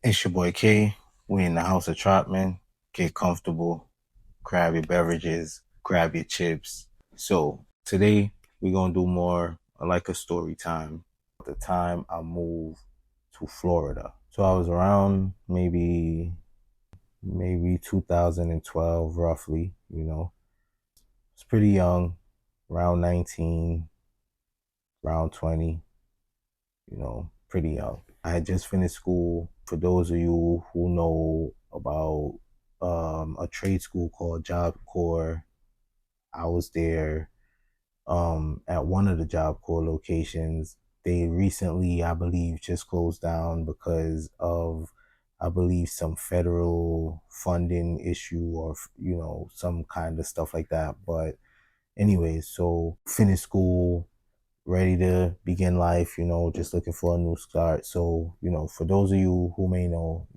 It's your boy K. We in the house of Trotman. Get comfortable, grab your beverages, grab your chips. So today we're gonna do more like a story time. At the time I moved to Florida. So I was around maybe 2012 roughly, It's pretty young, around 19, around 20, pretty young. I had just finished school. For those of you who know about a trade school called Job Corps, I was there at one of the Job Corps locations. They recently, I believe, just closed down because of, I believe, some federal funding issue or, some kind of stuff like that. But anyways, so finished school, ready to begin life, just looking for a new start. So, for those of you who may know,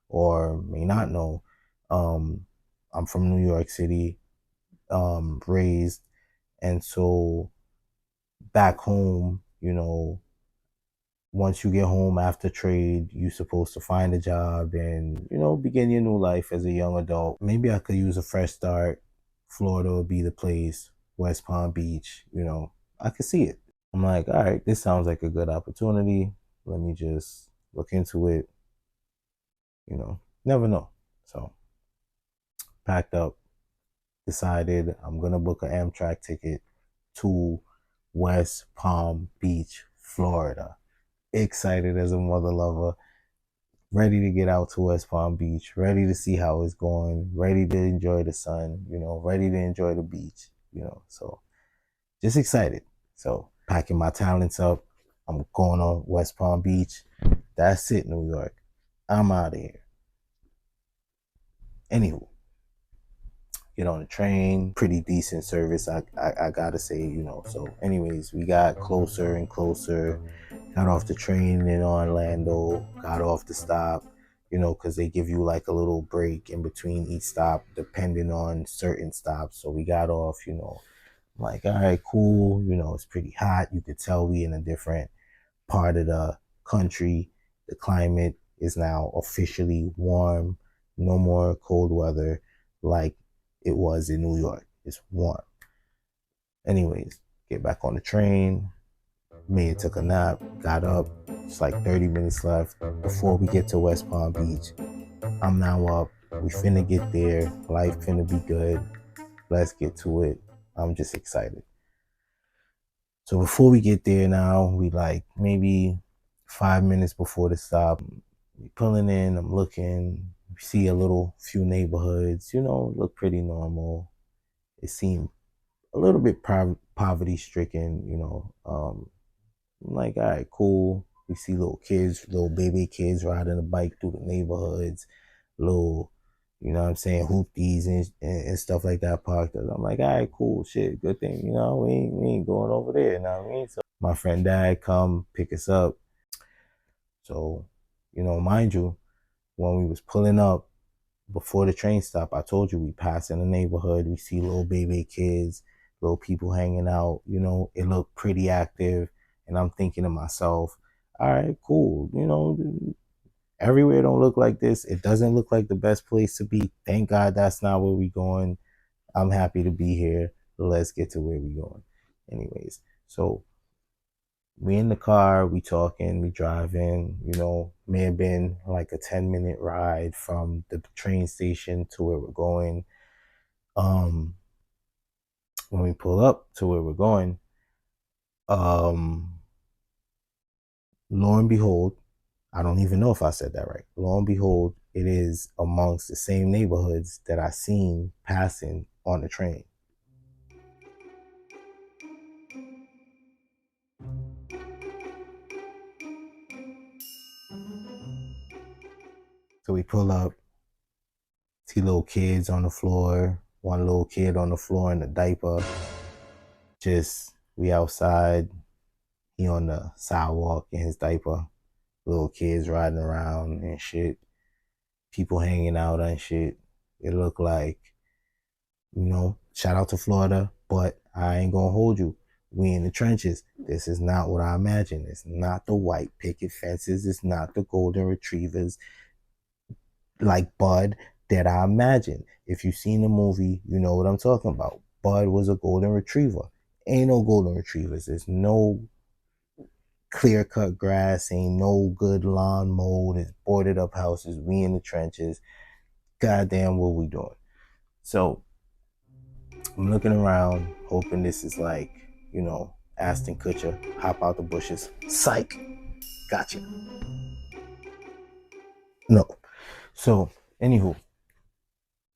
or may not know, um, I'm from New York City, raised. And so back home, once you get home after trade, you're supposed to find a job and, begin your new life as a young adult. Maybe I could use a fresh start. Florida would be the place, West Palm Beach, I could see it. I'm like, all right, this sounds like a good opportunity. Let me just look into it, never know. So packed up, decided I'm going to book an Amtrak ticket to West Palm Beach, Florida. Excited as a mother lover, ready to get out to West Palm Beach, ready to see how it's going, ready to enjoy the sun, ready to enjoy the beach, so just excited. So packing my talents up, I'm going on West Palm Beach. That's it, New York. I'm out of here. Anywho, get on the train, pretty decent service, I gotta say, So anyways, we got closer and closer, got off the train in Orlando, got off the stop, because they give you like a little break in between each stop, depending on certain stops. So we got off, I'm like, all right, cool, it's pretty hot. You could tell we in a different part of the country. The climate is now officially warm. No more cold weather like it was in New York. It's warm. Anyways, get back on the train. Me and took a nap, got up. It's like 30 minutes left before we get to West Palm Beach. I'm now up. We finna get there. Life finna be good. Let's get to it. I'm just excited. So before we get there now, we like maybe 5 minutes before the stop, we pulling in, I'm looking, see a little few neighborhoods, look pretty normal. It seemed a little bit poverty stricken, I'm like, all right, cool. We see little kids, little baby kids riding a bike through the neighborhoods, little, what I'm saying, hoopties and stuff like that parked. I'm like, all right, cool, shit, good thing, we ain't going over there, you know what I mean? So my friend dad come pick us up. So, mind you, when we was pulling up before the train stop, I told you we pass in the neighborhood, we see little baby kids, little people hanging out, it looked pretty active. And I'm thinking to myself, all right, cool, everywhere don't look like this. It doesn't look like the best place to be. Thank God that's not where we going. I'm happy to be here. Let's get to where we going. Anyways, so we in the car, we talking, we driving, may have been like a 10-minute ride from the train station to where we're going. When we pull up to where we're going, lo and behold, I don't even know if I said that right. Lo and behold, it is amongst the same neighborhoods that I seen passing on the train. So we pull up, see little kids on the floor, one little kid on the floor in a diaper. Just, we outside, he on the sidewalk in his diaper. Little kids riding around and shit. People hanging out and shit. It looked like, shout out to Florida, but I ain't gonna hold you. We in the trenches. This is not what I imagined. It's not the white picket fences. It's not the golden retrievers like Bud that I imagined. If you've seen the movie, you know what I'm talking about. Bud was a golden retriever. Ain't no golden retrievers. There's no clear cut grass. Ain't no good lawn mowed. It's boarded up houses. We in the trenches. Goddamn, what we doing? So I'm looking around, hoping this is like, you know, Aston Kutcher, hop out the bushes. Psych. Gotcha. No. So, anywho,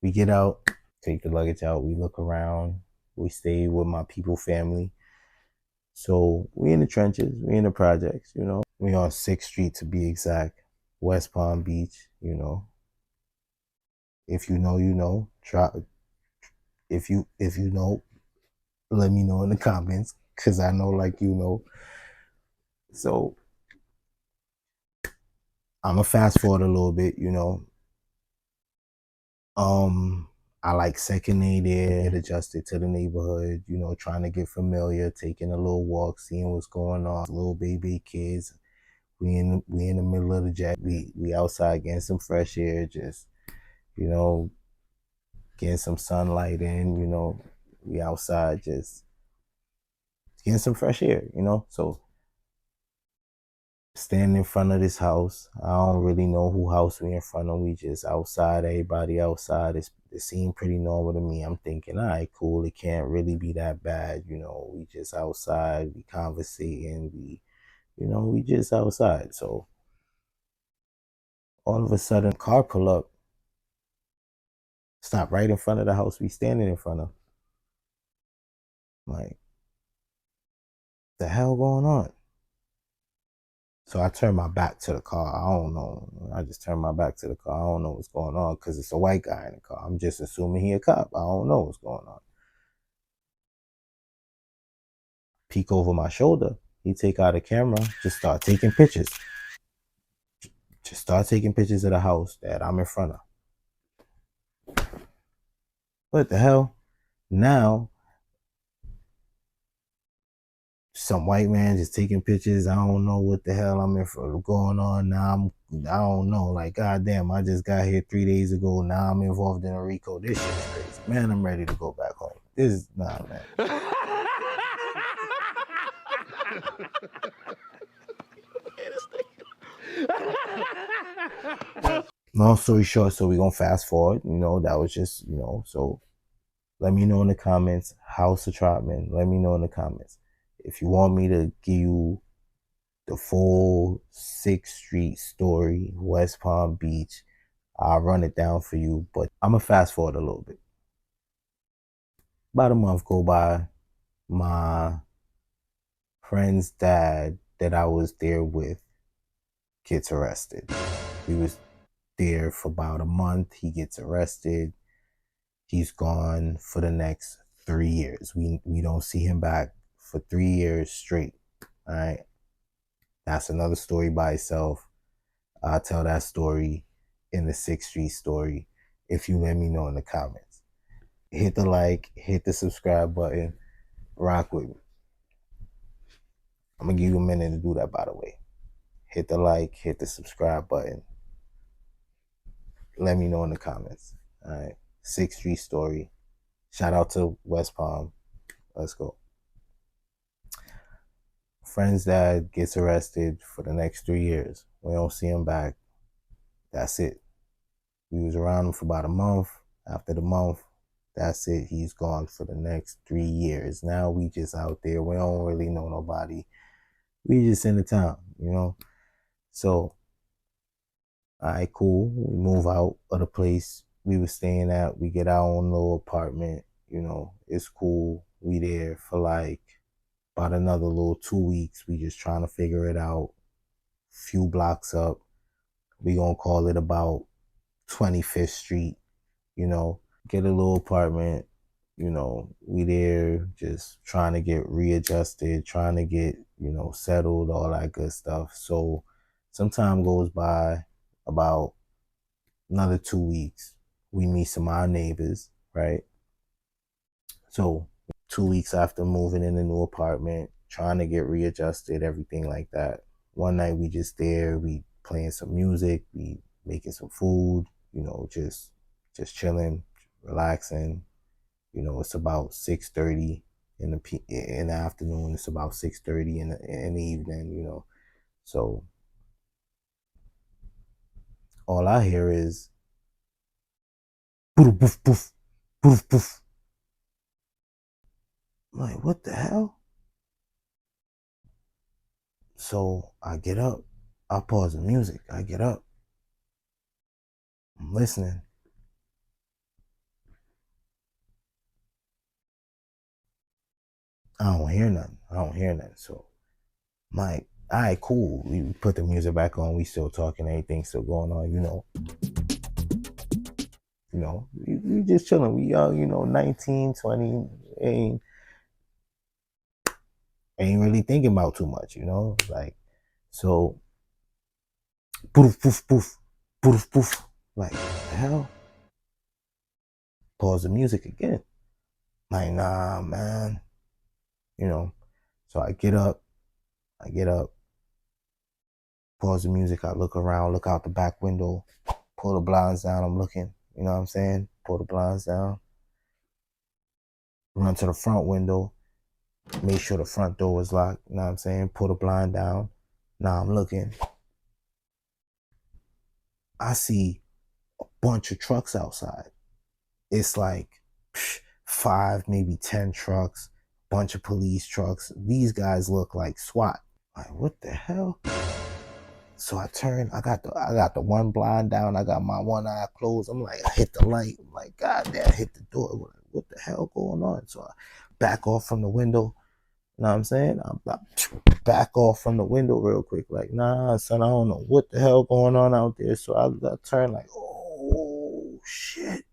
we get out, take the luggage out, we look around, we stay with my people family. So we in the trenches, we in the projects, you know. We on 6th Street to be exact, West Palm Beach, you know. If you know, you know. If you know, let me know in the comments, cause I know like you know. So I'ma fast forward a little bit, you know. I like second there, get adjusted to the neighborhood, you know, trying to get familiar, taking a little walk, seeing what's going on. Little baby kids, we in the middle of the jet. We outside getting some fresh air, just you know, getting some sunlight in. You know, we outside just getting some fresh air. You know, so standing in front of this house. I don't really know who house we in front of. We just outside. Everybody outside. It seemed pretty normal to me. I'm thinking, all right, cool. It can't really be that bad. You know, we just outside. We conversating. We just outside. So all of a sudden, car pull up, stop right in front of the house we standing in front of. I'm like, the hell going on? So I turned my back to the car. I don't know. I just turned my back to the car. I don't know what's going on because it's a white guy in the car. I'm just assuming he a cop. I don't know what's going on. Peek over my shoulder. He take out a camera, just start taking pictures. Just start taking pictures of the house that I'm in front of. What the hell? Now, some white man just taking pictures. I don't know what the hell I'm in for going on now. I don't know. Like, goddamn, I just got here 3 days ago. Now I'm involved in a RICO. This shit is crazy. Man, I'm ready to go back home. This is nah, man. Long story short, so we're gonna fast forward. You know, that was just, you know, so let me know in the comments, House of Trotman. Let me know in the comments. If you want me to give you the full 6th Street story, West Palm Beach, I'll run it down for you. But I'm gonna fast forward a little bit. About a month go by, my friend's dad that I was there with gets arrested. We was there for about a month. He gets arrested. He's gone for the next 3 years. We don't see him back for 3 years straight. All right. That's another story by itself. I'll tell that story in the 6th Street story if you let me know in the comments. Hit the like, hit the subscribe button, rock with me. I'm gonna give you a minute to do that, by the way. Hit the like, hit the subscribe button. Let me know in the comments. All right. 6th Street story. Shout out to West Palm. Let's go. Friend's dad gets arrested for the next 3 years. We don't see him back. That's it. We was around him for about a month. After the month, that's it. He's gone for the next 3 years. Now we just out there. We don't really know nobody. We just in the town, you know? So, all right, cool. We move out of the place we were staying at. We get our own little apartment. You know, it's cool. We there for like about another little 2 weeks. We just trying to figure it out. Few blocks up. We gonna call it about 25th Street, you know. Get a little apartment, you know. We there just trying to get readjusted, trying to get, you know, settled, all that good stuff. So some time goes by, about another 2 weeks. We meet some of our neighbors, right? So 2 weeks after moving in the new apartment, trying to get readjusted, everything like that. One night we just there, we playing some music, we making some food, just chilling, relaxing. It's about 6:30 in the afternoon. It's about 6:30 in the evening. So all I hear is poof poof poof poof poof. I'm like, what the hell? So I get up, I pause the music, I get up, I'm listening. I don't hear nothing. I don't hear nothing. So I'm like, all right, cool. We put the music back on. We still talking. Everything still going on. We just chilling. We young. 19, 20. Ain't really thinking about too much. Like so. Poof poof poof poof poof. Like what the hell? Pause the music again. Like nah, man. You know. So I get up. I get up. Pause the music. I look around. Look out the back window. Pull the blinds down. I'm looking. You know what I'm saying? Pull the blinds down. Run to the front window. Make sure the front door is locked. You know what I'm saying? Pull the blind down. Now I'm looking. I see a bunch of trucks outside. It's like 5, maybe 10 trucks, bunch of police trucks. These guys look like SWAT. Like, what the hell? So I turn, I got the one blind down, I got my one eye closed. I'm like, I hit the light. I'm like, God damn, I hit the door. What the hell going on? So I back off from the window. You know what I'm saying? I'm back off from the window real quick. Like, nah, son, I don't know what the hell going on out there. So I turn like, oh, shit.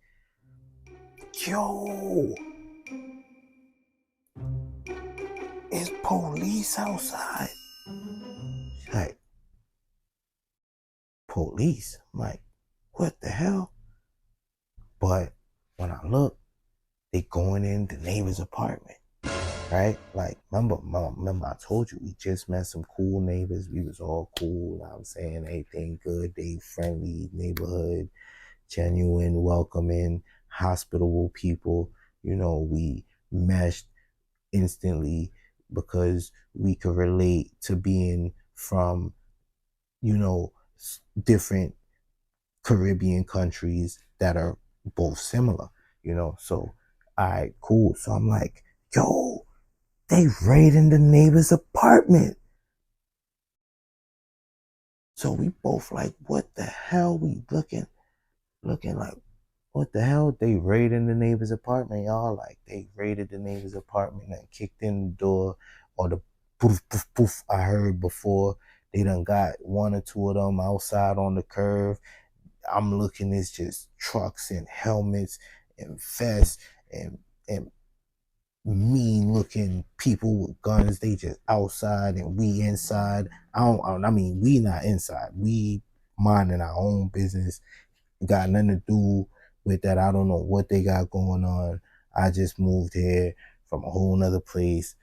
Yo, it's police outside. Like, police? I'm like, what the hell? But when I look, they going in the neighbor's apartment, right? Like, remember I told you we just met some cool neighbors. We was all cool. You know what I'm saying? Everything good. They friendly neighborhood, genuine, welcoming, hospitable people. We meshed instantly because we could relate to being from, you know, different Caribbean countries that are both similar. So, all right, cool. So I'm like, yo, they raiding the neighbor's apartment. So we both like, what the hell? We looking like, what the hell? They raided the neighbor's apartment, y'all. Like, they raided the neighbor's apartment and kicked in the door, or the poof, poof, poof I heard before. They done got one or two of them outside on the curve. I'm looking, it's just trucks and helmets and vests and mean looking people with guns. They just outside and we inside. I mean, we not inside. We minding our own business. Got nothing to do with that. I don't know what they got going on. I just moved here from a whole nother place,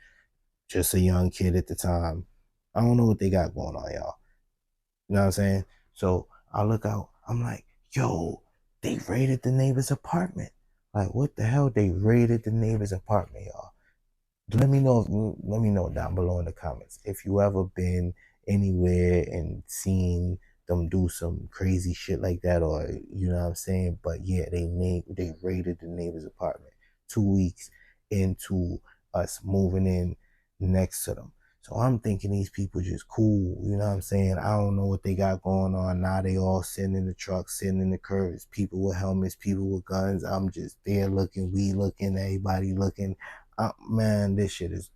just a young kid at the time. I don't know what they got going on, y'all. You know what I'm saying? So I look out, I'm like, yo, they raided the neighbor's apartment. Like, what the hell? They raided the neighbor's apartment, y'all. Let me know down below in the comments if you ever been anywhere and seen them do some crazy shit like that, or you know what I'm saying. But yeah, they raided the neighbor's apartment 2 weeks into us moving in next to them. So I'm thinking these people just cool, you know what I'm saying? I don't know what they got going on. Now they all sitting in the truck, sitting in the curves, people with helmets, people with guns. I'm just there looking, we looking, everybody looking. Man, this shit is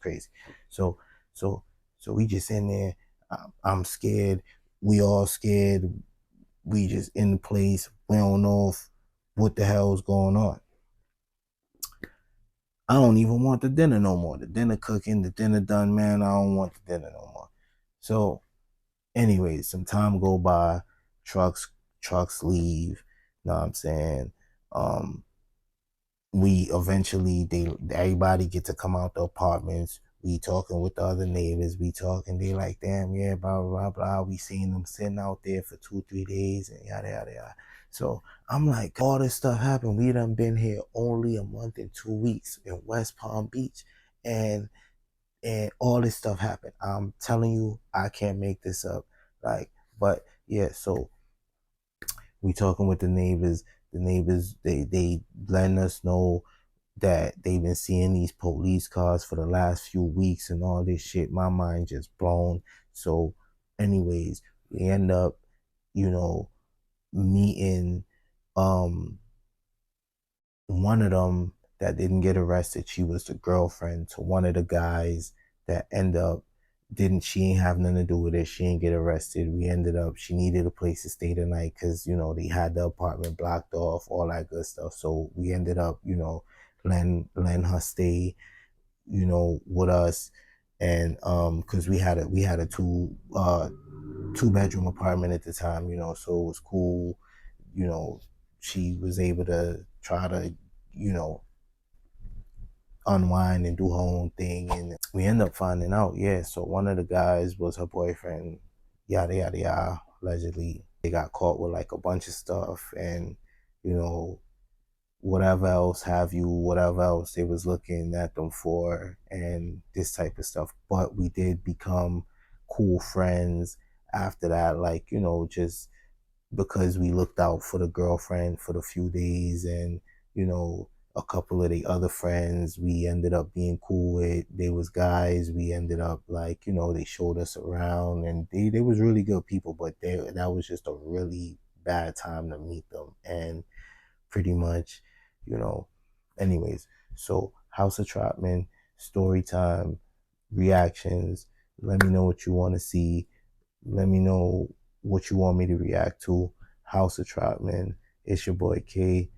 crazy. So so so we just in there. I'm scared. We all scared. We just in the place. We don't know what the hell is going on. I don't even want the dinner no more. The dinner cooking, the dinner done, man. I don't want the dinner no more. So, anyways, some time go by. Trucks leave. You know what I'm saying? Um, we eventually they everybody get to come out the apartments. We talking with the other neighbors. We talking. They like, damn, yeah, blah blah blah blah. We seen them sitting out there for 2 3 days and yada yada yada. So I'm like, all this stuff happened. We done been here only a month and 2 weeks in West Palm Beach, and all this stuff happened. I'm telling you, I can't make this up. Like, but yeah, so we talking with the neighbors. The neighbors, they letting us know that they've been seeing these police cars for the last few weeks and all this shit. My mind just blown. So, anyways, we end up, you know, meeting um one of them that didn't get arrested. She was the girlfriend to one of the guys that end up didn't she ain't have nothing to do with it. She didn't get arrested. We ended up she needed a place to stay the night because they had the apartment blocked off, all that good stuff. So we ended up letting her stay with us. And because we had a two bedroom apartment at the time, so it was cool. you know she was able to try to you know unwind and do her own thing. And we end up finding out, yeah, so one of the guys was her boyfriend, yada yada yada. Allegedly they got caught with like a bunch of stuff, and you know whatever else have you, whatever else they was looking at them for, and this type of stuff. But we did become cool friends after that, like just because we looked out for the girlfriend for the few days. And a couple of the other friends we ended up being cool with. They was guys we ended up like, they showed us around, and they was really good people. But that was just a really bad time to meet them. And pretty much, you know anyways, so House of Trotman, story time, reactions. Let me know what you want to see. Let me know what you want me to react to. House of Trotman. It's your boy K.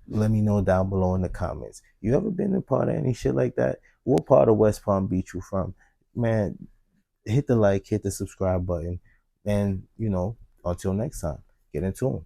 Let me know down below in the comments. You ever been a part of any shit like that? What part of West Palm Beach you from? Man, hit the like, hit the subscribe button. And, until next time, get into them.